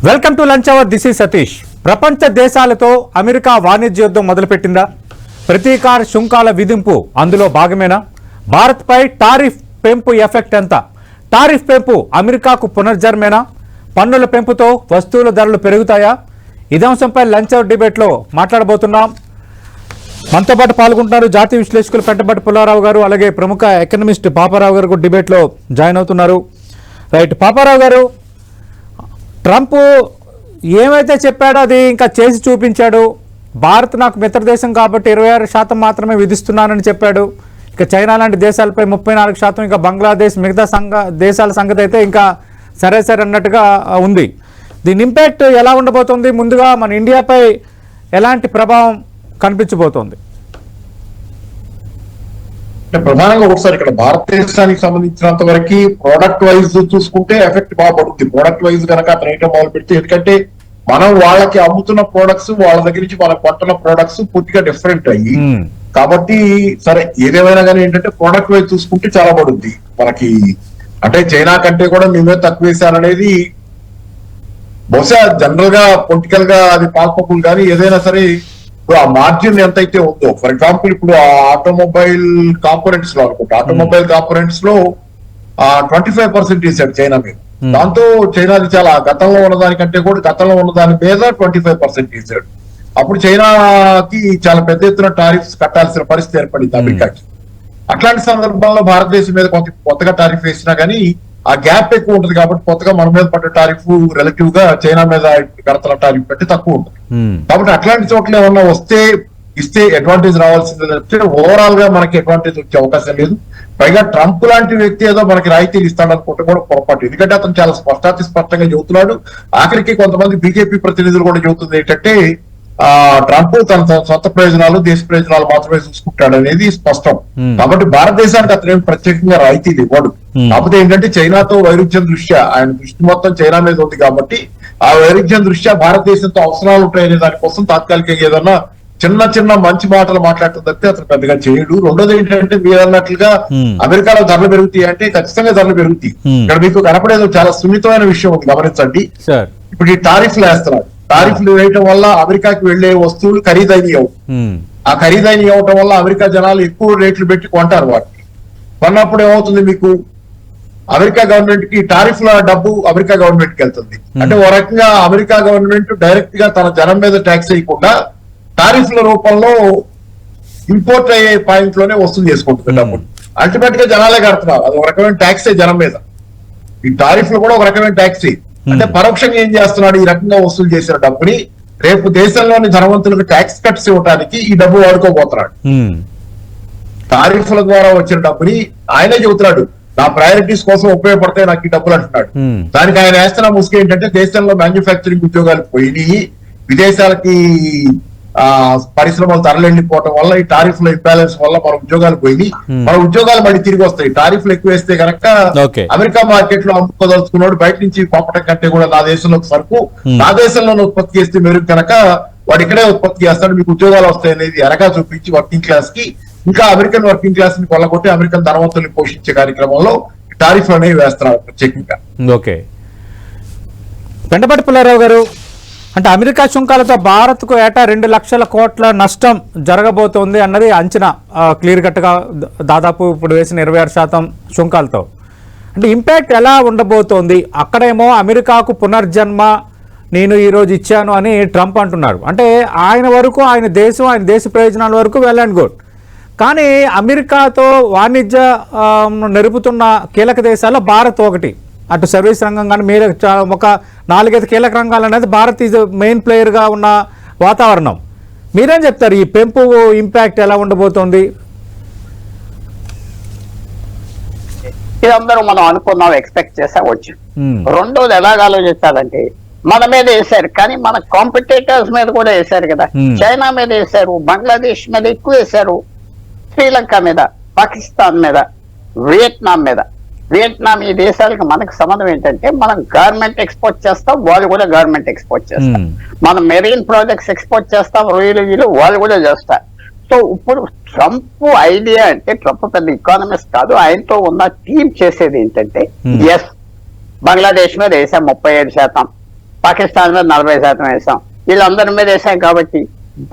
Welcome to lunch hour. This is Satish. ప్రపంచ దేశాలతో America వాణిజ్య యుద్ధం మొదలుపెట్టిందా? ప్రతీకార సుంకాల విధింపు అందులో భాగమేనా? భారత్పై టారిఫ్ పెంపు ఎఫెక్ట్ ఎంత? టారిఫ్ పెంపు అమెరికాకు పునర్జన్మేనా? పన్నుల పెంపుతో వస్తువుల ధరలు పెరుగుతాయా? ఇదే అంశంపై లంచ్ అవర్ డిబేట్లో మాట్లాడబోతున్నాం. మనతో పాటు పాల్గొంటున్నారు జాతీయ విశ్లేషకులు పెంటపాటి పుల్లారావు గారు, అలాగే ప్రముఖ ఎకనమిస్ట్ పాపారావు గారు కూడా డిబేట్లో జాయిన్ అవుతున్నారు. రైట్, పాపారావు గారు, ట్రంప్ ఏమైతే చెప్పాడో అది ఇంకా చేసి చూపించాడు. భారత్ నాకు మిత్రదేశం కాబట్టి 26% మాత్రమే విధిస్తున్నానని చెప్పాడు. ఇక చైనా లాంటి దేశాలపై 34%, ఇంకా బంగ్లాదేశ్, మిగతా దేశాల సంగతి అయితే ఇంకా సరే అన్నట్టుగా ఉంది. దీని ఇంపాక్ట్ ఎలా ఉండబోతుంది? ముందుగా మన ఇండియాపై ఎలాంటి ప్రభావం కనిపించబోతోంది? అంటే ప్రధానంగా ఒకసారి ఇక్కడ భారతదేశానికి సంబంధించినంత వరకు ప్రోడక్ట్ వైజ్ చూసుకుంటే ఎఫెక్ట్ బాగా పడుతుంది. ప్రోడక్ట్ వైజ్ కనుక అతను ఐటమ్ మొదలు పెడితే, ఎందుకంటే మనం వాళ్ళకి అమ్ముతున్న ప్రోడక్ట్స్, వాళ్ళ దగ్గర నుంచి మనం కొంటున్న ప్రోడక్ట్స్ పూర్తిగా డిఫరెంట్ అయ్యి, కాబట్టి సరే ఏదేమైనా కానీ ఏంటంటే ప్రోడక్ట్ వైజ్ చూసుకుంటే చాలా పడుద్ది మనకి. అంటే చైనా కంటే కూడా మేమే తక్కువ వేశారనేది బహుశా జనరల్ గా పొలిటికల్ గా అది పాల్పబుల్, కానీ ఏదైనా సరే ఇప్పుడు ఆ మార్జిన్ ఎంతైతే ఉందో, ఫర్ ఎగ్జాంపుల్ ఇప్పుడు ఆ ఆటోమొబైల్ కాంపోనెంట్స్ లో అనుకుంటా, ఆటోమొబైల్ కాంపోనెంట్స్ లో 25% వేసాడు చైనా మీద. దాంతో చైనాది చాలా గతంలో ఉన్నదానికంటే కూడా గతంలో ఉన్నదాని మీద 25% వేసాడు. అప్పుడు చైనాకి చాలా పెద్ద ఎత్తున టారిఫ్స్ కట్టాల్సిన పరిస్థితి ఏర్పడింది అమెరికాకి. అట్లాంటి సందర్భంలో భారతదేశం మీద కొత్తగా టారిఫ్ వేసినా కానీ ఆ గ్యాప్ ఎక్కువ ఉంటుంది కాబట్టి కొత్తగా మన మీద పడ్డ టారిఫ్ రిలేటివ్ గా చైనా మీద కడతల టారిఫ్ కంటే తక్కువ ఉంటుంది. కాబట్టి అట్లాంటి చోట్ల ఏమన్నా ఇస్తే అడ్వాంటేజ్ రావాల్సింది, ఓవరాల్ గా మనకి అడ్వాంటేజ్ వచ్చే అవకాశం లేదు. పైగా ట్రంప్ లాంటి వ్యక్తి ఏదో మనకి రాయితీలు ఇస్తాడనుకుంటే కూడా పొరపాటు. ఎందుకంటే అతను చాలా స్పష్టంగా చెబుతున్నాడు. ఆఖరికి కొంతమంది బీజేపీ ప్రతినిధులు కూడా చెబుతుంది ఏంటంటే ట్రంప్ తన సొంత ప్రయోజనాలు, దేశ ప్రయోజనాలు మాత్రమే చూసుకుంటాడు అనేది స్పష్టం. కాబట్టి భారతదేశానికి అతను ఏం ప్రత్యేకంగా రాయితీలు ఇవ్వడు. కాకపోతే ఏంటంటే చైనాతో వైరుధ్యం దృష్ట్యా ఆయన దృష్టి మొత్తం చైనా మీద ఉంది కాబట్టి ఆ వైరుధ్యం దృష్ట్యా భారతదేశంతో అవసరాలు ఉంటాయనే దానికోసం తాత్కాలికంగా ఏదన్నా చిన్న మంచి మాటలు మాట్లాడటం తప్పితే అతను పెద్దగా చేయడు. రెండోది ఏంటంటే మీరు అన్నట్లుగా అమెరికాలో ధరలు పెరుగుతాయి అంటే ఖచ్చితంగా ధరలు పెరుగుతాయి. ఇక్కడ మీకు కనపడేది చాలా సున్నితమైన విషయం ఉంది, గమనించండి. ఇప్పుడు ఈ టారిఫ్లు వేస్తున్నాడు. టారిఫ్లు వేయటం వల్ల అమెరికాకి వెళ్లే వస్తువులు ఖరీదైనవి అవు. ఆ ఖరీదైనవి అవటం వల్ల అమెరికా జనాలు ఎక్కువ రేట్లు పెట్టి కొంటారు. వాటిని కొన్నప్పుడు ఏమవుతుంది, మీకు అమెరికా గవర్నమెంట్ కి టారిఫ్ల డబ్బు అమెరికా గవర్నమెంట్ కి వెళ్తుంది. అంటే ఓ రకంగా అమెరికా గవర్నమెంట్ డైరెక్ట్ గా తన జనం మీద ట్యాక్స్ వేయకుండా టారిఫ్ల రూపంలో ఇంపోర్ట్ అయ్యే పాయింట్ లోనే వసూలు చేసుకుంటుంది డబ్బులు. అల్టిమేట్ గా జనాలే కడుతున్నారు. అది ఒక రకమైన ట్యాక్సే జనం మీద. ఈ టారిఫ్లు కూడా ఒక రకమైన ట్యాక్సే. అంటే పరోక్షంగా ఏం చేస్తున్నాడు, ఈ రకంగా వసూలు చేసిన డబ్బుని రేపు దేశంలోని ధనవంతులకు ట్యాక్స్ కట్స్ ఇవ్వడానికి ఈ డబ్బు వాడుకోబోతున్నాడు. టారిఫ్ల ద్వారా వచ్చిన డబ్బుని ఆయనే చెబుతున్నాడు, నా ప్రయారిటీస్ కోసం ఉపయోగపడతాయి నాకు ఈ డబ్బులు అంటున్నాడు. దానికి ఆయన వేస్తున్న ముసుగు ఏంటంటే దేశంలో మ్యానుఫ్యాక్చరింగ్ ఉద్యోగాలు పోయినాయి, విదేశాలకి పరిశ్రమలు తరలిపోవటం వల్ల ఈ టారిఫ్ల ఇంబ్యాలెన్స్ వల్ల మన ఉద్యోగాలు పోయి మన ఉద్యోగాలు మళ్ళీ తిరిగి వస్తాయి. టారిఫ్లు ఎక్కువ వేస్తే కనుక అమెరికా మార్కెట్ లో అమ్ముకోదలుచుకున్నాడు బయట నుంచి పంపటం కంటే కూడా నా దేశంలో సరుకు నా దేశంలోనే ఉత్పత్తి చేస్తే మెరుగు కనుక వాడు ఇక్కడే ఉత్పత్తి చేస్తాడు, మీకు ఉద్యోగాలు వస్తాయి అనేది ఎరగా చూపించి వర్కింగ్ క్లాస్ కి, ఇంకా అమెరికన్ వర్కింగ్ క్లాస్ ని కొల్లగొట్టి అమెరికన్ ధనవంతుల్ని పోషించే కార్యక్రమంలో టారిఫ్లు అనేవి వేస్తున్నారు ప్రత్యేకంగా. ఓకే, పెంటపాటి పుల్లారావు గారు, అంటే అమెరికా సుంకాలతో భారత్కు ఏటా 2 లక్షల కోట్ల నష్టం జరగబోతోంది అన్నది అంచనా క్లియర్ కట్గా, దాదాపు ఇప్పుడు వేసిన 26% సుంకాలతో. అంటే ఇంపాక్ట్ ఎలా ఉండబోతోంది? అక్కడేమో అమెరికాకు పునర్జన్మ నేను ఈరోజు ఇచ్చాను అని ట్రంప్ అంటున్నారు. అంటే ఆయన వరకు ఆయన దేశ ప్రయోజనాల వరకు వెల్ అండ్ గుడ్. కానీ అమెరికాతో వాణిజ్య నెరుపుతున్న కీలక దేశాల్లో భారత్ ఒకటి. అటు సర్వీస్ రంగం కానీ మీరు ఒక 4-5 కీలక రంగాలు అనేది భారత్ ఈజ్ మెయిన్ ప్లేయర్గా ఉన్న వాతావరణం. మీరేం చెప్తారు, ఈ పెంపు ఇంపాక్ట్ ఎలా ఉండబోతోంది? ఇదందరూ మనం అనుకున్నాం, ఎక్స్పెక్ట్ చేసా వచ్చు. రెండోది ఎలాగ ఆలోచించాలంటే మన మీద వేశారు, కానీ మన కాంపిటేటర్స్ మీద కూడా వేశారు కదా. చైనా మీద వేశారు, బంగ్లాదేశ్ మీద ఎక్కువ వేశారు, శ్రీలంక మీద, పాకిస్తాన్ మీద, వియత్నాం మీద. వియత్నాం ఈ దేశాలకు మనకు సంబంధం ఏంటంటే మనం గార్మెంట్ ఎక్స్పోర్ట్ చేస్తాం, వాళ్ళు కూడా గార్మెంట్ ఎక్స్పోర్ట్ చేస్తాం. మనం మెరీన్ ప్రాజెక్ట్స్ ఎక్స్పోర్ట్ చేస్తాం, రొయ్యలు వాళ్ళు కూడా చేస్తారు. సో ఇప్పుడు ట్రంప్ ఐడియా అంటే, ట్రంప్ పెద్ద ఎకానమిస్ట్ కాదు, ఆయనతో ఉన్న టీం చేసేది ఏంటంటే, ఎస్ బంగ్లాదేశ్ మీద వేసాం 37%, పాకిస్తాన్ మీద 40% వేసాం, వీళ్ళందరి మీద వేసాం. కాబట్టి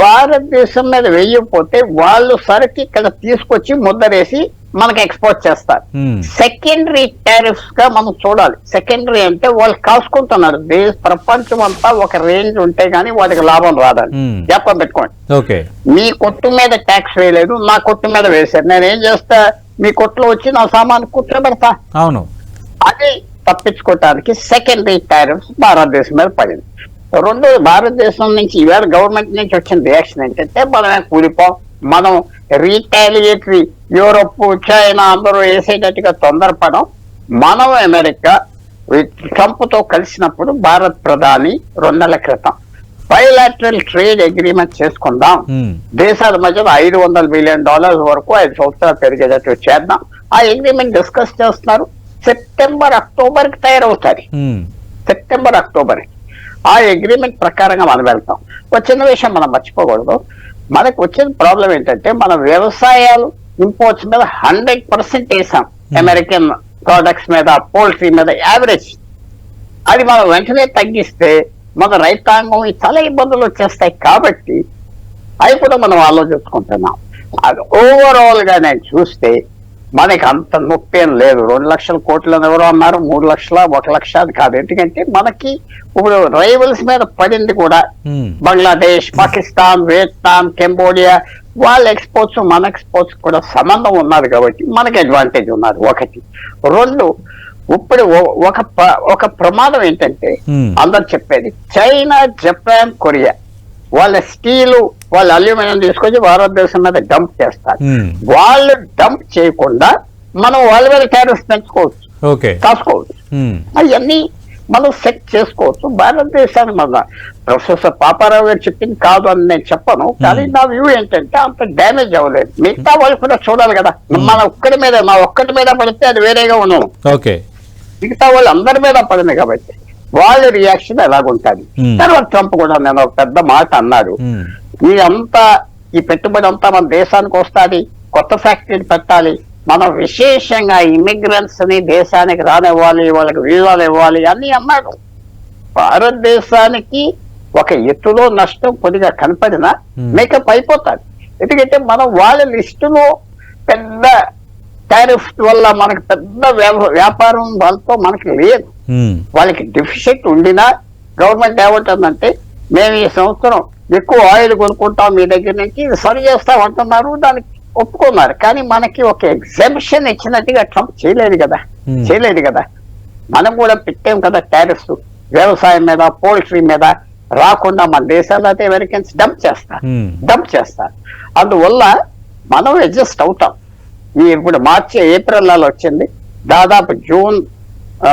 భారతదేశం మీద వేయకపోతే వాళ్ళు సరుకు ఇక్కడ తీసుకొచ్చి ముద్దరేసి మనకి ఎక్స్పోర్ట్ చేస్తారు. సెకండరీ టారిఫ్స్ గా మనం చూడాలి. సెకండరీ అంటే వాళ్ళు కాసుకుంటున్నారు. ప్రపంచం అంతా ఒక రేంజ్ ఉంటే గానీ వాటికి లాభం రాదని జ్ఞాపకం పెట్టుకోండి. మీ కొట్టు మీద ట్యాక్స్ వేయలేదు, నా కొట్టు మీద వేశారు, నేనేం చేస్తా, మీ కొట్లో వచ్చి నా సామాను కూర్చోబెడతా. అవును, అది తప్పించుకోవటానికి సెకండరీ టారిఫ్స్ భారతదేశం మీద పడింది. రెండోది, భారతదేశం నుంచి ఈవేళ గవర్నమెంట్ నుంచి వచ్చిన రియాక్షన్ ఏంటంటే మనమే కూలిపోం, మనం రీటాలియేటరీ యూరోప్ చైనా అందరూ వేసేటట్టుగా తొందరపడం. మనం అమెరికా ట్రంప్ తో కలిసినప్పుడు భారత్ ప్రధాని 2 నెలల క్రితం బైలాటరల్ ట్రేడ్ అగ్రిమెంట్ చేసుకుందాం, దేశాల మధ్యలో $500 బిలియన్ వరకు 5 సంవత్సరాలు పెరిగేటట్టు చేద్దాం. ఆ అగ్రిమెంట్ డిస్కస్ చేస్తున్నారు. సెప్టెంబర్ అక్టోబర్ కి తయారవుతారు. సెప్టెంబర్ అక్టోబర్ ఆ అగ్రిమెంట్ ప్రకారంగా మనం వెళ్తాం. ఒక చిన్న విషయం మనం మర్చిపోకూడదు. మనకు వచ్చిన ప్రాబ్లం ఏంటంటే మన వ్యవసాయాలు ఇంపోర్ట్స్ మీద 100% వేసాం. అమెరికన్ ప్రోడక్ట్స్ మీద, పోల్ట్రీ మీద యావరేజ్. అది మనం వెంటనే తగ్గిస్తే మన రైతాంగం చాలా ఇబ్బందులు వచ్చేస్తాయి. కాబట్టి అవి కూడా మనం ఆలోచించుకుంటున్నాం. అది ఓవరాల్ గా నేను చూస్తే మనకి అంత నొప్పి ఏం లేదు. 2 లక్షల కోట్లు ఎవరో అన్నారు, 3 లక్షల 1 లక్ష అది కాదు. ఎందుకంటే మనకి ఇప్పుడు రైవల్స్ మీద పడింది కూడా బంగ్లాదేశ్, పాకిస్తాన్, వియత్నాం, కంబోడియా, వాళ్ళ ఎక్స్పోర్ట్స్ మన ఎక్స్పోర్ట్స్ కూడా సంబంధం ఉన్నది. కాబట్టి మనకి అడ్వాంటేజ్ ఉన్నది. 1. 2, ఇప్పుడు ఒక ప్రమాదం ఏంటంటే అందరు చెప్పేది చైనా, జపాన్, కొరియా వాళ్ళ స్టీలు, వాళ్ళ అల్యూమినియం తీసుకొచ్చి భారతదేశం మీద డంప్ చేస్తారు. వాళ్ళు డంప్ చేయకుండా మనం వాళ్ళ మీద టారిఫ్స్ పెంచుకోవచ్చు, కాసుకోవచ్చు. అవన్నీ మనం సెట్ చేసుకోవచ్చు. భారతదేశానికి మన ప్రొఫెసర్ పాపారావు గారు చెప్పింది కాదు అని నేను చెప్పను, కానీ నా వ్యూ ఏంటంటే అంత డ్యామేజ్ అవ్వలేదు. మిగతా వాళ్ళు కూడా చూడాలి కదా. మన ఒక్కటి మీద పడితే అది వేరేగా ఉండను. మిగతా వాళ్ళు అందరి మీద పడింది కాబట్టి వాళ్ళ రియాక్షన్ ఎలాగుంటుంది. తర్వాత ట్రంప్ కూడా నేను ఒక పెద్ద మాట అన్నాడు, ఈ పెట్టుబడి అంతా మన దేశానికి వస్తుంది, కొత్త ఫ్యాక్టరీలు పెట్టాలి, మనం విశేషంగా ఇమిగ్రెంట్స్ ని దేశానికి రానివ్వాలి, వాళ్ళకి వీసాలు ఇవ్వాలి అని అన్నాడు. భారతదేశానికి ఒక ఎత్తులో నష్టం కొద్దిగా కనపడినా మేకప్ అయిపోతాది. ఎందుకంటే మనం వాళ్ళ లిస్టులో పెద్ద టారిఫ్ వల్ల మనకి పెద్ద వ్యాపారం వాళ్ళతో మనకి లేదు. వాళ్ళకి డెఫిసిట్ ఉండినా గవర్నమెంట్ ఏమంటుందంటే మేము ఈ సంవత్సరం ఎక్కువ ఆయిల్ కొనుక్కుంటాం మీ దగ్గర నుంచి, ఇది సరి చేస్తాం అంటున్నారు. దానికి ఒప్పుకున్నారు. కానీ మనకి ఒక ఎగ్జామ్షన్ ఇచ్చినట్టుగా ట్రంప్ చేయలేదు కదా. మనం కూడా పెట్టాం కదా టారిఫ్స్ వ్యవసాయం మీద, పోల్ట్రీ మీద రాకుండా మన దేశాల్లో అయితే అమెరికన్స్ డంప్ చేస్తారు. అందువల్ల మనం అడ్జస్ట్ అవుతాం. ఇప్పుడు మార్చి, ఏప్రిల్లో వచ్చింది, దాదాపు జూన్,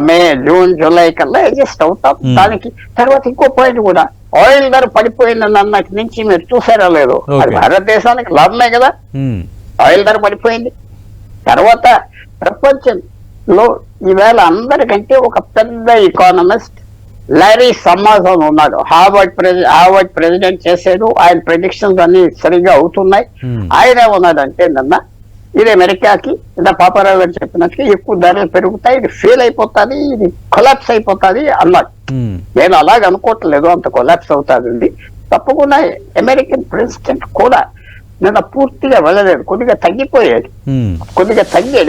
మే, జూన్, జూలై కల్లా అడ్జస్ట్ అవుతాం. దానికి తర్వాత ఇంకో పాయింట్ కూడా, ఆయిల్ ధర పడిపోయిందన్న నుంచి మీరు చూసారా లేదు, అది భారతదేశానికి లాభమే కదా. ఆయిల్ ధర పడిపోయింది. తర్వాత ప్రపంచంలో ఈవేళ అందరికంటే ఒక పెద్ద ఎకానమిస్ట్ లారీ సమాజం ఉన్నాడు. హార్వర్డ్ ప్రెసిడెంట్ చేశాడు. ఆయన ప్రెడిక్షన్స్ అన్ని సరిగ్గా అవుతున్నాయి. ఆయన ఏమన్నాడంటే నిన్న, ఇది అమెరికాకి పాపారావు గారు చెప్పినట్టుగా ఎక్కువ ధరలు పెరుగుతాయి, ఇది ఫెయిల్ అయిపోతుంది, ఇది కొలాప్స్ అయిపోతుంది అన్నాడు. నేను అలాగ అనుకోవట్లేదు అంత కొలాప్స్ అవుతుంది. తప్పకుండా అమెరికన్ ప్రెసిడెంట్ కూడా నిన్న పూర్తిగా వెళ్ళలేదు, కొద్దిగా తగ్గిపోయాడు.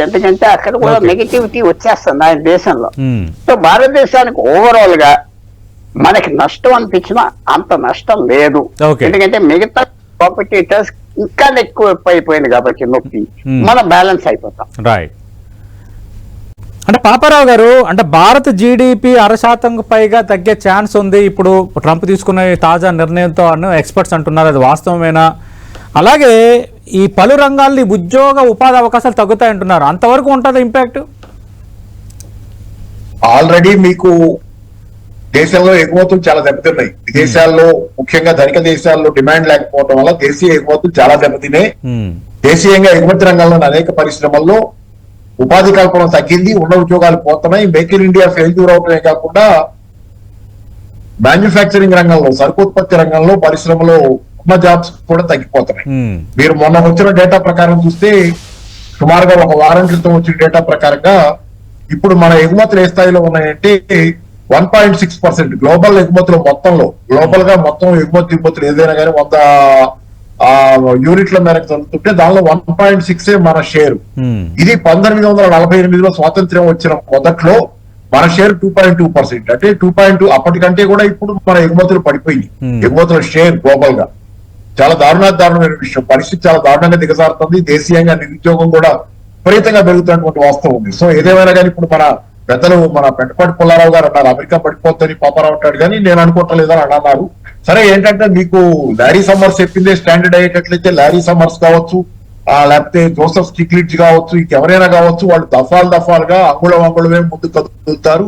ఎందుకంటే అక్కడ కూడా నెగిటివిటీ వచ్చేస్తుంది ఆయన దేశంలో. సో భారతదేశానికి ఓవరాల్ గా మనకి నష్టం అనిపించినా అంత నష్టం లేదు. ఎందుకంటే మిగతా కాంపిటీటర్స్ ఇంకా ఎక్కువ అయిపోయింది కాబట్టి నొప్పి, మనం బ్యాలెన్స్ అయిపోతాం. రైట్. అంటే పాపారావు గారు, అంటే భారత జీడిపి 1% పైగా తగ్గే ఛాన్స్ ఉంది ఇప్పుడు ట్రంప్ తీసుకున్న తాజా నిర్ణయంతో అని ఎక్స్పర్ట్స్ అంటున్నారు. అది వాస్తవమేనా? అలాగే ఈ పలు రంగాల్లో ఉద్యోగ ఉపాధి అవకాశాలు తగ్గుతాయి అంటున్నారు. అంతవరకు ఉంటుంది ఇంపాక్ట్? ఆల్రెడీ మీకు దేశంలో ఎగుమతులు చాలా దెబ్బతిన్నాయి. విదేశాల్లో, ముఖ్యంగా ధనిక దేశాల్లో డిమాండ్ లేకపోవడం వల్ల దేశీయ ఎగుమతులు చాలా దెబ్బతిన్నాయి. దేశీయంగా ఎగుమతి రంగంలోని అనేక పరిశ్రమల్లో ఉపాధి కల్పన తగ్గింది, ఉన్న ఉద్యోగాలు పోతున్నాయి. మేక్ ఇన్ ఇండియా ఫెయిల్యూర్ అవటమే కాకుండా మ్యానుఫ్యాక్చరింగ్ రంగంలో, సరుకుత్పత్తి రంగంలో, పరిశ్రమలో ఉన్న జాబ్స్ కూడా తగ్గిపోతున్నాయి. మీరు మొన్న వచ్చిన డేటా ప్రకారం చూస్తే, సుమారుగా ఒక వారం క్రితం వచ్చిన డేటా ప్రకారంగా ఇప్పుడు మన ఎగుమతులు ఏ స్థాయిలో ఉన్నాయంటే 1.6% గ్లోబల్ ఎగుమతులు మొత్తంలో, గ్లోబల్ గా మొత్తం ఎగుమతులు ఏదైనా కానీ 100 యూనిట్ల మేరకు జరుగుతుంటే దానిలో 1.6 మన షేర్. ఇది 1948లో స్వాతంత్ర్యం వచ్చిన మొదట్లో మన షేర్ 2.2%. అంటే 2.2 అప్పటికంటే కూడా ఇప్పుడు మన ఎగుమతులు పడిపోయింది. ఎగుమతుల షేర్ గ్లోబల్ గా చాలా దారుణమైన విషయం. పరిస్థితి చాలా దారుణంగా దిగజారుతుంది. దేశీయంగా నిరుద్యోగం కూడా విపరీతంగా పెరుగుతున్నటువంటి వాస్తవం ఉంది. సో ఏదేమైనా కానీ ఇప్పుడు మన పెద్దలు, మన పెంటపాటి పుల్లారావు గారు అన్నారు అమెరికా పడిపోద్దని పాపారావు అంటాడు, కానీ నేను అనుకోవట్లేదని అన్నారు. సరే, ఏంటంటే మీకు లారీ సమ్మర్స్ చెప్పిందే స్టాండర్డ్ అయ్యేటట్లయితే లారీ సమ్మర్స్ కావచ్చు, లేకపోతే జోసెఫ్ స్టిగ్లిట్జ్ కావచ్చు, ఇంకెవరైనా కావచ్చు, వాళ్ళు దఫాలుగా అంగుళమే ముందు కదులుతారు.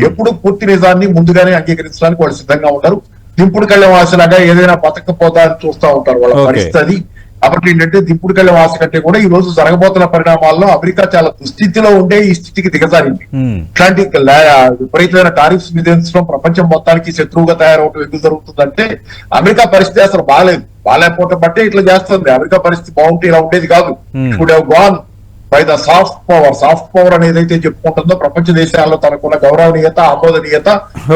ఎప్పుడు పూర్తి నిజాన్ని ముందుగానే అంగీకరించడానికి వాళ్ళు సిద్ధంగా ఉంటారు. దింపుడు కళ్ళ వాసిలాగా ఏదైనా బతకపోతా అని చూస్తూ ఉంటారు వాళ్ళ పరిస్థితి. కాబట్టి ఏంటంటే దింపుడు కళ్ళ వాసి కంటే కూడా ఈ రోజు జరగబోతున్న పరిణామాల్లో అమెరికా చాలా దుస్థితిలో ఉండే ఈ స్థితికి దిగజారింది. ఇట్లాంటి విపరీతమైన టారిఫ్స్ విధించడం ప్రపంచం మొత్తానికి శత్రువుగా తయారవడం ఎందుకు జరుగుతుందంటే అమెరికా పరిస్థితి అసలు బాగాలేకపోవటం బట్టే ఇట్లా చేస్తుంది. అమెరికా పరిస్థితి బాగుంటే ఇలా ఉండేది కాదు. Should have gone by the soft power అనేది అయితే చెప్పుకుంటుందో ప్రపంచ దేశాల్లో తనకున్న గౌరవనీయత, ఆమోదనీయత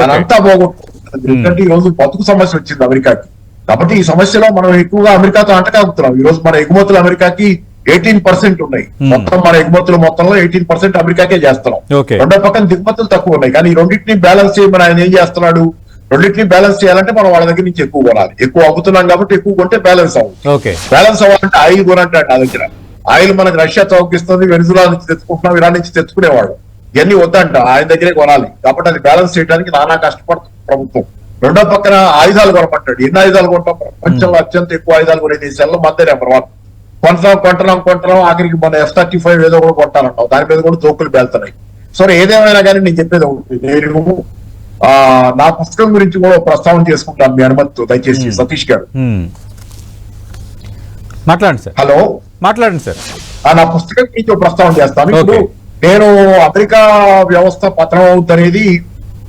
అదంతా పోగొట్టుకుంటుంది. ఎందుకంటే ఈ రోజు బతుకు సమస్య వచ్చింది అమెరికాకి. కాబట్టి ఈ సమస్యలో మనం ఎక్కువగా అమెరికాతో అంటకాగుతున్నాం. ఈ రోజు మన ఎగుమతులు అమెరికాకి 18% ఉన్నాయి. మొత్తం మన ఎగుమతులు మొత్తంలో 18% అమెరికాకే చేస్తున్నాం. రెండో పక్కన దిగుమతులు తక్కువ ఉన్నాయి. కానీ ఈ రెండింటిని బ్యాలెన్స్ చేయమని ఆయన ఏం చేస్తున్నాడు? రెండింటిని బ్యాలెన్స్ చేయాలంటే మనం వాళ్ళ దగ్గర నుంచి ఎక్కువ కొనాలి. ఎక్కువ అమ్ముతున్నాం కాబట్టి ఎక్కువ కొంటే బ్యాలెన్స్ అవ్వాలి. బ్యాలెన్స్ అవ్వాలంటే ఆయిల్ కొనంటే నా దగ్గర ఆయిల్ మనకు రష్యా చౌకిస్తుంది, వెనిజులా నుంచి తెచ్చుకుంటున్నాం, ఇరాన్ నుంచి తెచ్చుకునేవాడు. ఇవన్నీ వద్దంట, ఆయన దగ్గరే కొనాలి. కాబట్టి అది బ్యాలెన్స్ చేయడానికి నానా కష్టపడుతుంది ప్రభుత్వం. రెండో పక్కన ఆయుధాలు కొనమంటాడు. ఎన్ని ఆయుధాలు కొంటాం? ప్రపంచంలో అత్యంత ఎక్కువ ఆయుధాలు కొనే దేశాల్లో మధ్య నెంబర్ 1. కొంటున్నాం ఆఖరికి మన F-35 ఏదో కూడా కొంటానంటాం. దాని మీద కూడా జోకులు పేలుతున్నాయి. సరే, ఏదేమైనా కానీ నేను చెప్పేది ఒకటి, నేను నా పుస్తకం గురించి కూడా ప్రస్తావన చేసుకుంటాను మీ అనుమతితో, దయచేసి సతీష్ గారు. మాట్లాడండి సార్. హలో, మాట్లాడండి సార్. నా పుస్తకం గురించి ప్రస్తావన చేస్తాను. ఇప్పుడు నేను అమెరికా వ్యవస్థ పతనం అవుతుంది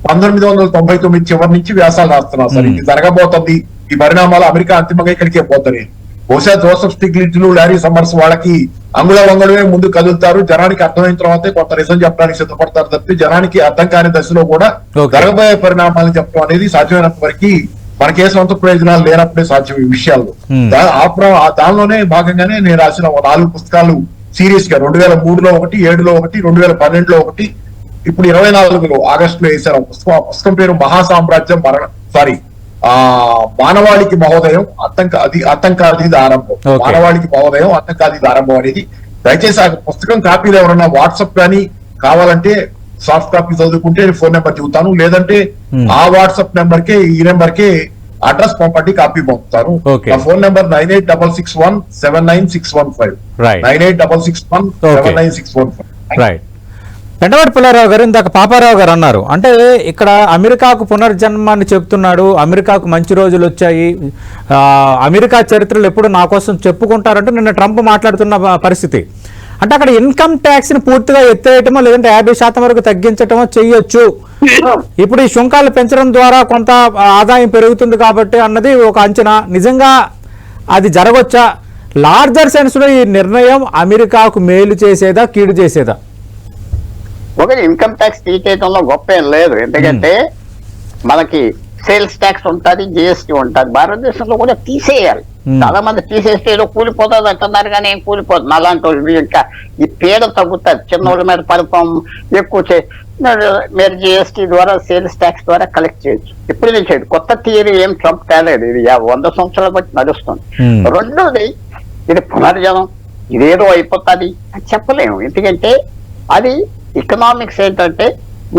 1999 చివరి నుంచి వ్యాసాలు రాస్తున్నాను సార్. ఇది జరగబోతుంది, ఈ పరిణామాలు అమెరికా అంతిమంగా ఇక్కడికే పోతాయి. బహుశా జోసెఫ్ స్టిగ్లిట్జ్లు, లారీ సమ్మర్స్ వాళ్ళకి అంగుళమే ముందు కదులుతారు. జనానికి అర్థమైన తర్వాతే కొంత నిజం చెప్పడానికి సిద్ధపడతారు తప్పితే జనానికి అర్థం కాని దశలో కూడా జరగబోయే పరిణామాలను చెప్పడం అనేది సాధ్యమైనంత వరకు మనకే సొంత ప్రయోజనాలు లేనప్పుడే సాధ్యం ఈ విషయాల్లో. దానిలోనే భాగంగానే నేను రాసిన 4 పుస్తకాలు సీరియస్ గా 2003లో ఒకటి, 7లో ఒకటి, 2012లో ఒకటి, ఇప్పుడు 24లో ఆగస్టులో వేశారు పుస్తకం. ఆ పుస్తకం పేరు మహాసామ్రాజ్యం మానవాళికి మహోదయం, అతంకాది ఆరంభం. మానవాళికి మహోదయం, అతంకాది ఆరంభం అనేది. దయచేసి ఆ పుస్తకం కాపీలు ఎవరన్నా వాట్సాప్ కానీ కావాలంటే సాఫ్ట్ కాపీ చదువుకుంటే ఫోన్ నెంబర్ చెబుతాను, లేదంటే ఆ వాట్సాప్ నెంబర్ కే, ఈ నెంబర్ కే అడ్రస్ పంపండి, కాపీ పంపుతాను. ఆ ఫోన్ నెంబర్ 9866179615. 9866179615. పెంటపాటి పుల్లారావు గారు, ఇందాక పాపారావు గారు అన్నారు, అంటే ఇక్కడ అమెరికాకు పునర్జన్మాన్ని చెప్తున్నాడు, అమెరికాకు మంచి రోజులు వచ్చాయి, అమెరికా చరిత్రలు ఎప్పుడు నా కోసం చెప్పుకుంటారంటూ నిన్న ట్రంప్ మాట్లాడుతున్న పరిస్థితి. అంటే అక్కడ ఇన్కమ్ ట్యాక్స్ ని పూర్తిగా ఎత్తేయటమో లేదంటే 50% వరకు తగ్గించటమో చెయ్యొచ్చు, ఇప్పుడు ఈ సుంకాలు పెంచడం ద్వారా కొంత ఆదాయం పెరుగుతుంది కాబట్టి అన్నది ఒక అంచనా. నిజంగా అది జరగొచ్చా? లార్జర్ సెన్స్ లో ఈ నిర్ణయం అమెరికాకు మేలు చేసేదా, కీడు చేసేదా? ఒకటి, ఇన్కమ్ ట్యాక్స్ తీసేయడంలో గొప్ప ఏం లేదు. ఎందుకంటే మనకి సేల్స్ ట్యాక్స్ ఉంటుంది, జిఎస్టీ ఉంటుంది. భారతదేశంలో కూడా తీసేయాలి. చాలా మంది తీసేస్తే ఏదో కూలిపోతుంది అంటున్నారు, కానీ ఏం కూలిపోతుంది. అలాంటి వాళ్ళు ఇంకా ఈ పేద తగ్గుతుంది. చిన్నోళ్ళ మీద పథకం ఎక్కువ మీరు జిఎస్టీ ద్వారా, సేల్స్ ట్యాక్స్ ద్వారా కలెక్ట్ చేయొచ్చు. ఇప్పుడు నేను చేయడు, కొత్త థియరీ ఏం ట్రంప్ తేలేదు. ఇది 100 సంవత్సరాల బట్టి నడుస్తుంది. రెండోది, ఇది పునర్జనం, ఇదేదో అయిపోతుంది అని చెప్పలేము. ఎందుకంటే అది ఎకనామిక్స్ ఏంటంటే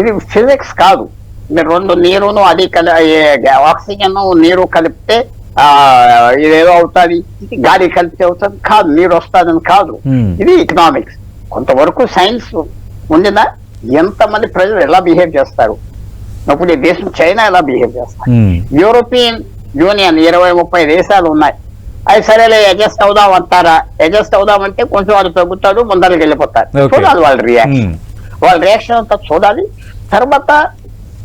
ఇది ఫిజిక్స్ కాదు. మీరు 2 నీరును అది ఆక్సిజన్ నీరు కలిపితే ఇదేదో అవుతుంది, గాలి కలిపితే అవుతుంది కాదు, నీరు వస్తుందని కాదు. ఇది ఎకనామిక్స్. కొంతవరకు సైన్స్ ఉండినా ఎంతమంది ప్రజలు ఎలా బిహేవ్ చేస్తారు, ఇప్పుడు ఈ దేశం చైనా ఎలా బిహేవ్ చేస్తారు, యూరోపియన్ యూనియన్ 20-30 దేశాలు ఉన్నాయి. అది సరేలే అడ్జస్ట్ అవుదాం అంటారా? అడ్జస్ట్ అవుదామంటే కొంచెం వాళ్ళు తగ్గుతారు, ముందరికి వెళ్ళిపోతారు. చూడాలి వాళ్ళ రియాక్షన్ అంతా చూడాలి. తర్వాత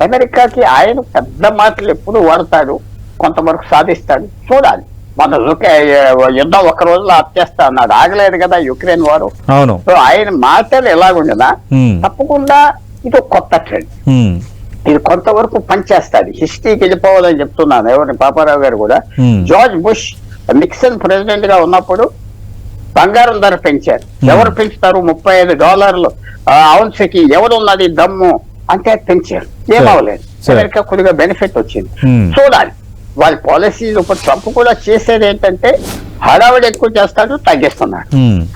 అమెరికాకి ఆయన పెద్ద మాటలు ఎప్పుడు వాడతాడు, కొంతవరకు సాధిస్తాడు, చూడాలి. మన యుద్ధం 1 రోజులో ఆపేస్తా అన్నాడు, ఆగలేదు కదా యుక్రెయిన్ వారు. సో ఆయన మాటలు ఎలాగుండినా తప్పకుండా ఇది ఒక కొత్త ట్రెండ్. ఇది కొంతవరకు పనిచేస్తుంది. హిస్టరీకి వెళ్ళిపోవాలని చెప్తున్నాను. ఎవరిని పాపారావు గారు కూడా జార్జ్ బుష్ నిక్సన్ ప్రెసిడెంట్ గా ఉన్నప్పుడు బంగారం ధర పెంచారు. ఎవరు పెంచుతారు? $35 ఔన్స్కి ఎవరున్నది దమ్ము అంటే పెంచారు. ఏమవలేదు. అమెరికా కొద్దిగా బెనిఫిట్ వచ్చింది. చూడాలి వాళ్ళ పాలసీస్. ఇప్పుడు ట్రంప్ కూడా చేసేది ఏంటంటే హడావుడి ఎక్కువ చేస్తాడు, తగ్గిస్తున్నాడు.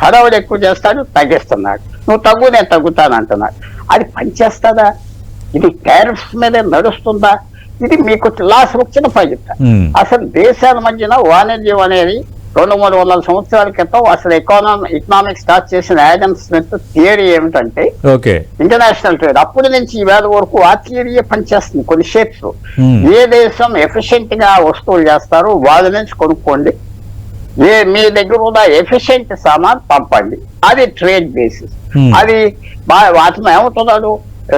హడావుడి ఎక్కువ చేస్తాడు, తగ్గిస్తున్నాడు. నువ్వు తగ్గు, నేను తగ్గుతాను అంటున్నాడు. అది పనిచేస్తుందా? ఇది టారిఫ్స్ మీద నడుస్తుందా? ఇది మీకు లాస్ వచ్చిన పని చెప్తా. అసలు దేశాల మధ్యన వాణిజ్యం అనేది 200-300 సంవత్సరాల క్రితం అసలు ఎకనామిక్స్ స్టార్ట్ చేసిన యాడమ్ స్మిత్ థియరీ ఏమిటంటే ఇంటర్నేషనల్ ట్రేడ్. అప్పటి నుంచి ఈ వేళ వరకు ఆ థియరీయే పనిచేస్తుంది కొన్ని షేప్స్. ఏ దేశం ఎఫిషియెంట్ గా వస్తువులు చేస్తారో వాళ్ళ నుంచి కొనుక్కోండి, మీ దగ్గర ఉన్న ఎఫిషియెంట్ సామాన్ పంపండి. అది ట్రేడ్ బేసిస్. అది అతను ఏమవుతున్నాడు,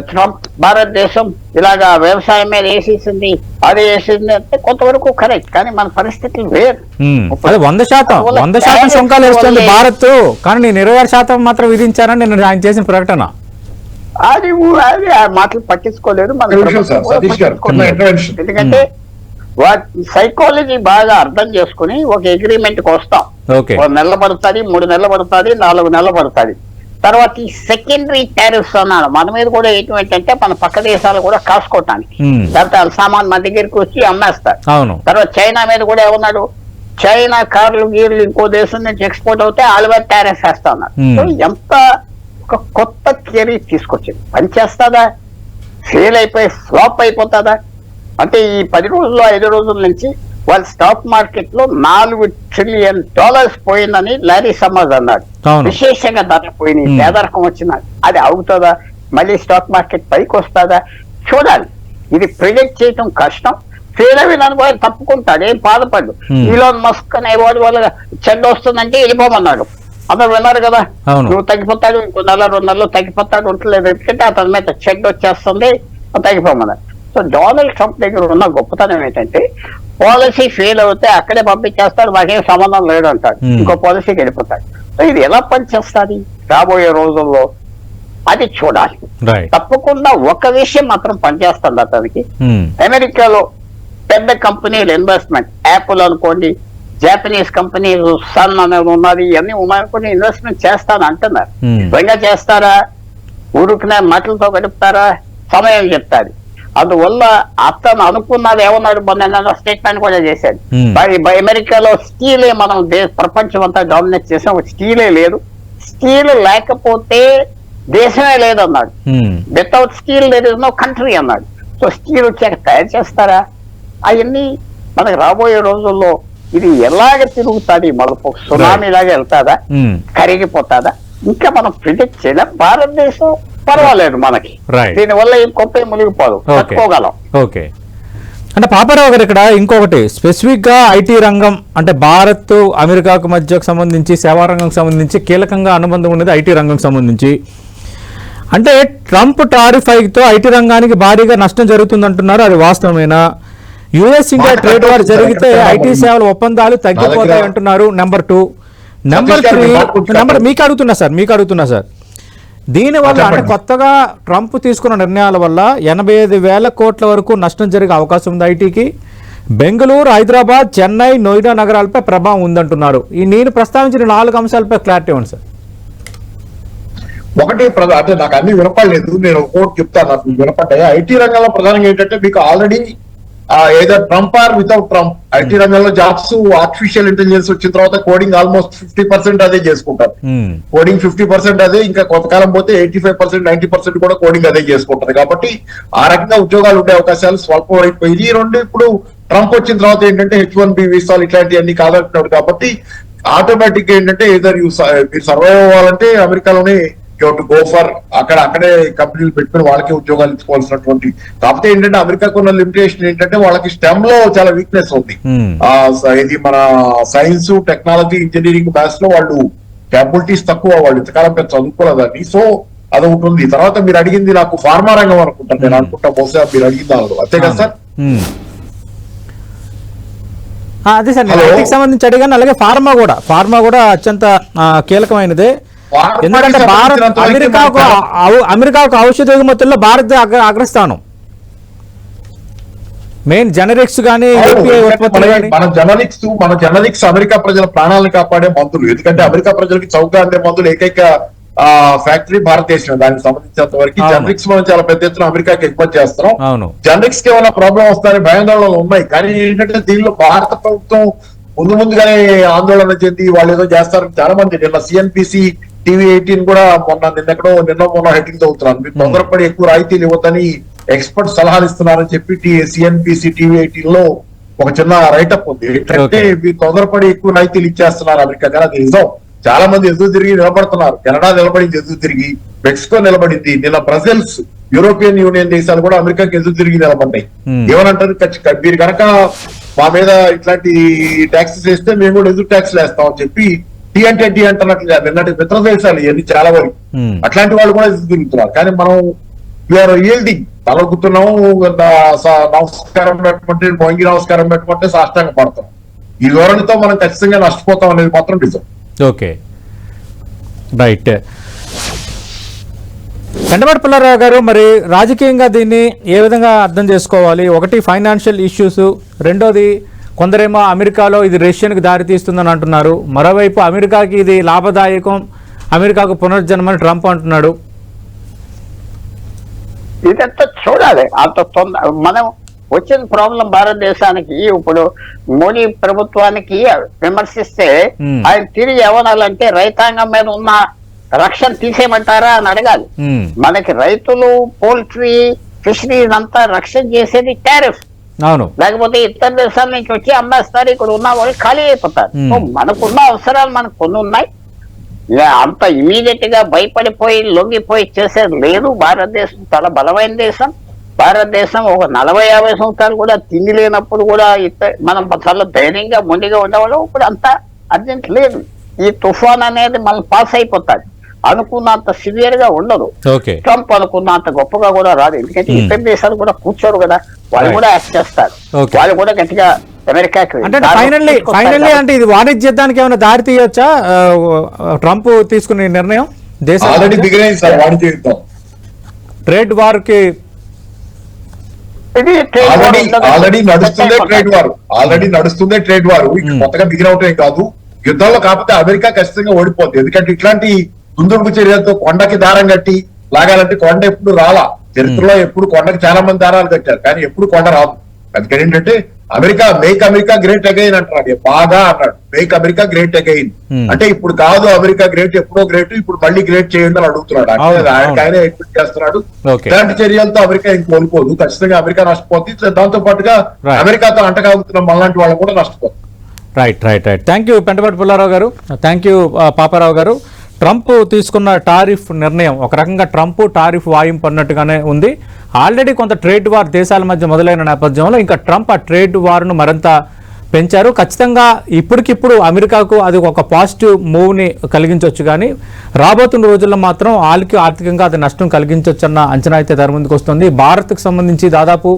ట్రంప్ భారతదేశం ఇలాగా వ్యవసాయం మీద వేసేసింది, అది వేసింది అంటే కొంతవరకు కరెక్ట్. కానీ మన పరిస్థితులు వేరు. 100% సుంకాలు వేస్తుంది భారత్, కానీ నేను 26% మాత్రం విధించానని నేను ఆయన చేసిన ప్రకటన. అది ఆ మాటలు పట్టించుకోలేదు మన. ఎందుకంటే సైకాలజీ బాగా అర్థం చేసుకుని ఒక అగ్రిమెంట్ కి వస్తాం. 1 నెలలు పడుతుంది, 3 నెలలు పడుతుంది, 4 నెలలు పడుతుంది. తర్వాత ఈ సెకండరీ టారిఫ్స్ అన్నాడు. మన మీద కూడా ఏంటంటే మన పక్క దేశాలు కూడా కాసుకోవటానికి, తర్వాత వాళ్ళ సామాన్ మన దగ్గరికి వచ్చి అమ్మేస్తారు. తర్వాత చైనా మీద కూడా ఏమన్నాడు, చైనా కార్లు గీర్లు ఇంకో దేశం నుంచి ఎక్స్పోర్ట్ అవుతే వాళ్ళ మీద టారిఫ్ వేస్తా ఉన్నారు. సో ఎంత ఒక కొత్త థియరీ తీసుకొచ్చింది. పనిచేస్తుందా? ఫెయిల్ అయిపోయి ఫ్లాప్ అయిపోతుందా? అంటే ఈ 10 రోజులు 5 రోజుల నుంచి వాళ్ళ స్టాక్ మార్కెట్ లో $4 ట్రిలియన్ పోయిందని లారీ సమాజ్ అన్నాడు. విశేషంగా ధర పోయినాయి, పేదరకం వచ్చిన. అది అవుతుందా? మళ్ళీ స్టాక్ మార్కెట్ పైకి వస్తుందా? చూడాలి. ఇది ప్రిడిక్ట్ చేయటం కష్టం. ఫెయిల్ అయిన కూడా తప్పుకుంటాడు, ఏం బాధపడ్డు. ఈలాన్ మస్క్ అనే వాడి వల్ల చెడ్డ వస్తుందంటే వెళ్ళిపోమన్నాడు. అందరు విన్నారు కదా, నువ్వు తగ్గిపోతాడు, ఇంకో 1-2 నెలలు తగ్గిపోతాడు ఉంటలేదు. ఎందుకంటే అతని మీద చెడ్డ వచ్చేస్తుంది, తగ్గిపోమన్నాడు. సో డొనాల్డ్ ట్రంప్ దగ్గర ఉన్న గొప్పతనం ఏంటంటే పాలసీ ఫెయిల్ అవుతే అక్కడే పంపించేస్తాడు, మాకేం సంబంధం లేదు అంటాడు, ఇంకో పాలసీకి వెళ్ళిపోతాడు. సో ఇది ఎలా పనిచేస్తుంది రాబోయే రోజుల్లో అది చూడాలి. తప్పకుండా ఒక విషయం మాత్రం పనిచేస్తుంది అతనికి. అమెరికాలో పెద్ద కంపెనీలు ఇన్వెస్ట్మెంట్, యాపిల్ అనుకోండి, జాపనీస్ కంపెనీస్ సన్ అనేది ఉన్నది, ఇవన్నీ ఉన్నాయనుకోండి, ఇన్వెస్ట్మెంట్ చేస్తాను అంటున్నారు. నిజంగా చేస్తారా? ఊరుకునే మాటలతో గడుపుతారా? సమయం చెప్తారు. అందువల్ల అతను అనుకున్నది ఏమన్నాడు, మొన్న స్టేట్మెంట్ కూడా చేశాడు. అమెరికాలో స్టీలే మనం ప్రపంచం అంతా డామినేట్ చేసాం, స్టీలే లేదు, స్టీల్ లేకపోతే దేశమే లేదన్నాడు. Without steel there is no country అన్నాడు. సో స్టీల్ వచ్చాక తయారు చేస్తారా? అవన్నీ మనకు రాబోయే రోజుల్లో ఇది ఎలాగ తిరుగుతుంది, మళ్ళీ సునామీ లాగా వెళ్తాదా, కరిగిపోతాదా, ఇంకా మనం ప్రిడిక్ట్ చేయలేం. భారతదేశం పర్వాలేదు మనకి, దీనివల్ల ఏం గొప్ప మునిగిపోదు, తట్టుకోగలం. ఓకే. అంటే పాపారావు గారు ఇక్కడ ఇంకొకటి స్పెసిఫిక్ గా ఐటీ రంగం అంటే భారత్ అమెరికాకు మధ్యకు సంబంధించి సేవా రంగం సంబంధించి కీలకంగా అనుబంధం ఉన్నది ఐటీ రంగం సంబంధించి. అంటే ట్రంప్ టారిఫ్ హైక్తో ఐటీ రంగానికి భారీగా నష్టం జరుగుతుందంటున్నారు, అది వాస్తవమేనా? యుఎస్ ఇండియా ట్రేడ్ వార్ జరిగితే ఐటీ సేవల ఒప్పందాలు తగ్గిపోతాయి అంటున్నారు. నెంబర్ 2. నెంబర్ 3 మీకు అడుగుతున్నా సార్ దీనివల్ల అంటే కొత్తగా ట్రంప్ తీసుకున్న నిర్ణయాల వల్ల 85,000 కోట్ల వరకు నష్టం జరిగే అవకాశం ఉంది ఐటీకి. బెంగళూరు, హైదరాబాద్, చెన్నై, నోయిడా నగరాలపై ప్రభావం ఉందంటున్నారు. ఈ నేను ప్రస్తావించిన 4 అంశాలపై క్లారిటీ ఇవ్వండి సార్. ఒకటి అంటే నాకు అన్ని వినపడలేదు, నేను ఒకటి చెప్తాను నాకు వినపడ్డాయి. ఐటీ రంగంలో ప్రధానంగా ఏంటంటే మీకు already either Trump or without Trump IT రంగంలో జాబ్స్ ఆర్టిఫిషియల్ ఇంటెలిజెన్స్ వచ్చిన తర్వాత కోడింగ్ ఆల్మోస్ట్ 50% అదే చేసుకుంటారు. కోడింగ్ 50% అదే, ఇంకా కొంతకాలం పోతే 85%, 90% కూడా కోడింగ్ అదే చేసుకుంటారు. కాబట్టి ఆ రకంగా ఉద్యోగాలు ఉండే అవకాశాలు స్వల్పం అయిపోయి. ఈ రెండు ఇప్పుడు ట్రంప్ వచ్చిన తర్వాత ఏంటంటే H1B వీసాలు ఇట్లాంటివన్నీ కాదంటున్నాడు. కాబట్టి ఆటోమేటిక్ గా ఏంటంటే మీరు సర్వైవ్ అవ్వాలంటే అమెరికాలోనే టు గో ఫర్ అక్కడే కంపెనీలు పెట్టుకుని వాళ్ళకే ఉద్యోగాలు ఇచ్చుకోవాల్సినటువంటి. కాకపోతే ఏంటంటే అమెరికాకు ఉన్న లిమిటేషన్ ఏంటంటే వాళ్ళకి స్టెమ్ లో చాలా వీక్నెస్ ఉంది. ఇది మన సైన్స్, టెక్నాలజీ, ఇంజనీరింగ్, మ్యాథ్స్ లో వాళ్ళు క్యాపబిలిటీస్ తక్కువ, వాళ్ళు ఇంతకాలం పెద్ద చదువుకోలేదని. సో అది ఉంటుంది. తర్వాత మీరు అడిగింది నాకు ఫార్మా రంగం అనుకుంటాను, నేను అనుకుంటా బహుశా మీరు అడిగింది అంతే కదా సార్? అదే సార్, ఐటీకి సంబంధించి అడిగాను. అలాగే ఫార్మా కూడా అత్యంత కీలకమైనదే. ఎందుకంటే భారత్ అమెరికాకు ఔషధ ఎగుమతుల్లో భారత్ అగ్రస్థానం. మెయిన్ జనరిక్స్ కానీ API ఉత్పత్తులు కానీ మన జనరిక్స్ అమెరికా ప్రజల ప్రాణాలను కాపాడే మందులు. ఎందుకంటే అమెరికా ప్రజలకి చౌకగా అందే మందులు ఏకైక ఫ్యాక్టరీ భారతదేశం. దానికి సంబంధించినంత వరకు జనరిక్స్ మనం చాలా పెద్ద ఎత్తున అమెరికాకి ఎగుమతి చేస్తున్నాం. జనరిక్స్ కి ఏమైనా ప్రాబ్లం వస్తాయని భయాందోళనలు ఉన్నాయి. కానీ ఏంటంటే దీనిలో భారత ప్రభుత్వం ముందుగానే ఆందోళన చెంది వాళ్ళు ఏదో చేస్తారని చాలా మంది నిన్న CNBC TV18 కూడా నిన్న మొన్న హెడ్డింగ్ అవుతున్నారు. మీరు తొందరపడి ఎక్కువ రాయితీలు ఇవ్వద్దని ఎక్స్పర్ట్ సలహాలు ఇస్తున్నారని చెప్పి CNBC TV18 లో ఒక చిన్న రైటప్ ఉంది. ఏంటంటే మీరు తొందరపడి ఎక్కువ రాయితీలు ఇచ్చేస్తున్నారు అమెరికా. కానీ అది నిజం. చాలా మంది ఎదురు తిరిగి నిలబడుతున్నారు. కెనడా నిలబడింది ఎదురు తిరిగి, మెక్సికో నిలబడింది, నిన్న బ్రజిల్స్, యూరోపియన్ యూనియన్ దేశాలు కూడా అమెరికాకి ఎదురు తిరిగి నిలబడ్డాయి. ఏమనంటారు, మీరు కనుక మా మీద ఇట్లాంటి ట్యాక్సెస్ వేస్తే మేము కూడా ఎదురు ట్యాక్స్ వేస్తామని చెప్పి టీ అంటున్నట్లుగా నిన్నటి మిత్ర దేశాలు ఇవన్నీ చాలా వరకు అట్లాంటి వాళ్ళు కూడా ఎదురు తిరుగుతున్నారు. కానీ మనం వీఆర్ ఈల్డింగ్, తలొక్కుతున్నాము, నమస్కారం పెట్టుకుంటే మొంగి నమస్కారం పెట్టుకుంటే సాష్టాంగ పడతాం. ఈ ధోరణితో మనం ఖచ్చితంగా నష్టపోతాం అనేది మాత్రం నిజం. Okay, right. కండమటి పుల్లారావు గారు, మరి రాజకీయంగా దీన్ని ఏ విధంగా అర్థం చేసుకోవాలి? ఒకటి ఫైనాన్షియల్ ఇష్యూస్, రెండోది కొందరేమో అమెరికాలో ఇది రష్యన్కి దారితీస్తుందని అంటున్నారు, మరోవైపు అమెరికాకి ఇది లాభదాయకం, అమెరికాకు పునర్జన్మని ట్రంప్ అంటున్నాడు. ఇదంతా చూడాలి. అంత మనం వచ్చిన ప్రాబ్లం భారతదేశానికి ఇప్పుడు మోడీ ప్రభుత్వానికి విమర్శిస్తే ఆయన తిరిగి ఏమనాలంటే రైతాంగం మీద ఉన్న రక్షణ తీసేయమంటారా అని అడగాలి. మనకి రైతులు, పోల్ట్రీ, ఫిషరీస్ అంతా రక్షణ చేసేది టారిఫ్. అవును, లేకపోతే ఇతర దేశాల నుంచి వచ్చి అమ్మేస్తారు, ఇక్కడ ఉన్న వాళ్ళు ఖాళీ అయిపోతారు. మనకున్న అవసరాలు మనకు కొన్ని ఉన్నాయి. అంత ఇమీడియట్ గా భయపడిపోయి లొంగిపోయి చేసేది లేదు. భారతదేశం చాలా బలమైన దేశం. భారతదేశం ఒక 40-50 సంవత్సరాలు కూడా తిండి లేనప్పుడు కూడా మనం చాలా ధైర్యంగా మొండిగా ఉండేవాళ్ళం. ఇప్పుడు అంత అర్జెంట్ లేదు. ఈ తుఫాన్ అనేది మనం పాస్ అయిపోతాది. అనుకున్నంత సివియర్ గా ఉండదు. ట్రంప్ అనుకున్నంత గొప్పగా కూడా రాదు. ఎందుకంటే ఇతర దేశాలు కూడా కూర్చోరు కదా, వాళ్ళు కూడా యాక్ట్ చేస్తారు. వాళ్ళు కూడా గట్టిగా అమెరికాకి అంటే ఫైనల్లీ అంటే ఇది వాణిజ్య యుద్ధానికి ఏమైనా దారి తీయొచ్చా ట్రంప్ తీసుకునే నిర్ణయం? ట్రేడ్ వార్ కి ఆల్రెడీ నడుస్తుందే ట్రేడ్ వార్. కొత్తగా బిగిన్ అవటమే కాదు, యుద్ధంలో కాకపోతే అమెరికా ఖచ్చితంగా ఓడిపోద్ది. ఎందుకంటే ఇట్లాంటి దుందుడుకు చర్యలతో కొండకి దారం కట్టి లాగాలంటే కొండ ఎప్పుడు రాలా. చరిత్రలో ఎప్పుడు కొండకి చాలా మంది దారాలు కట్టారు, కానీ ఎప్పుడు కొండ రాదు. అందుకని ఏంటంటే మేక్ అమెరికా గ్రేట్ అగైన్ అంటున్నాడు, బాగా అన్నాడు. మేక్ అమెరికా గ్రేట్ అగైన్ అంటే ఇప్పుడు కాదు అమెరికా గ్రేట్, ఎప్పుడో గ్రేట్, ఇప్పుడు మళ్ళీ గ్రేట్ చేయండి అని అడుగుతున్నాడు. ఆయన ఎక్స్పెక్ట్ చేస్తున్నాడు. ఇలాంటి చర్యలతో అమెరికా ఇంక కోల్పోదు, ఖచ్చితంగా అమెరికా నష్టపోతుంది. దాంతో పాటుగా అమెరికాతో అంటగాగుతున్న మనలాంటి వాళ్ళు కూడా నష్టపోతుంది. Right. Thank you Pentapati Pullarao garu, thank you Paparao గారు. ట్రంప్ తీసుకున్న టారిఫ్ నిర్ణయం ఒక రకంగా ట్రంప్ టారిఫ్ వాయింపు అన్నట్టుగానే ఉంది. ఆల్రెడీ కొంత ట్రేడ్ వార్ దేశాల మధ్య మొదలైన నేపథ్యంలో ఇంకా ట్రంప్ ఆ ట్రేడ్ వార్ను మరింత పెంచారు. ఖచ్చితంగా ఇప్పటికిప్పుడు అమెరికాకు అది ఒక పాజిటివ్ మూవ్ని కలిగించవచ్చు, కానీ రాబోతున్న రోజుల్లో మాత్రం వాళ్ళకి ఆర్థికంగా అది నష్టం కలిగించవచ్చు అన్న అంచనా అయితే దాని ముందుకు వస్తుంది. భారత్కు సంబంధించి దాదాపు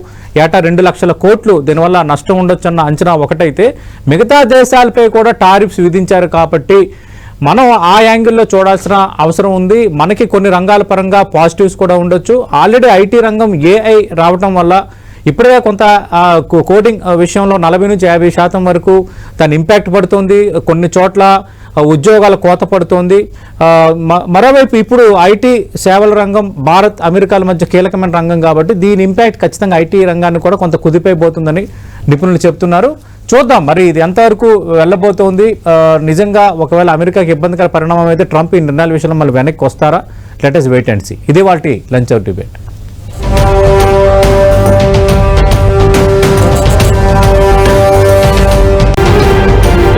ఏటా 2 లక్షల కోట్లు దీనివల్ల నష్టం ఉండొచ్చు అన్న అంచనా ఒకటైతే, మిగతా దేశాలపై కూడా టారిఫ్స్ విధించారు కాబట్టి మనం ఆ యాంగిల్లో చూడాల్సిన అవసరం ఉంది. మనకి కొన్ని రంగాల పరంగా పాజిటివ్స్ కూడా ఉండొచ్చు. ఆల్రెడీ ఐటీ రంగం AI రావటం వల్ల ఇప్పుడే కొంత కోడింగ్ విషయంలో 40 నుంచి 50% వరకు దాని ఇంపాక్ట్ పడుతుంది. కొన్ని చోట్ల ఉద్యోగాల కోత పడుతోంది. మరోవైపు ఇప్పుడు ఐటీ సేవల రంగం భారత్ అమెరికాల మధ్య కీలకమైన రంగం కాబట్టి దీని ఇంపాక్ట్ ఖచ్చితంగా ఐటీ రంగాన్ని కూడా కొంత కుదిపైపోతుందని నిపుణులు చెప్తున్నారు. చూద్దాం మరి ఇది ఎంతవరకు వెళ్ళబోతోంది. నిజంగా ఒకవేళ అమెరికాకి ఇబ్బందికర పరిణామం అయితే ట్రంప్ ఈ నిర్ణయాల విషయంలో మళ్ళీ వెనక్కి వస్తారా? Let us wait and see. ఇది వాటి లంచ్ అవర్ డిబేట్.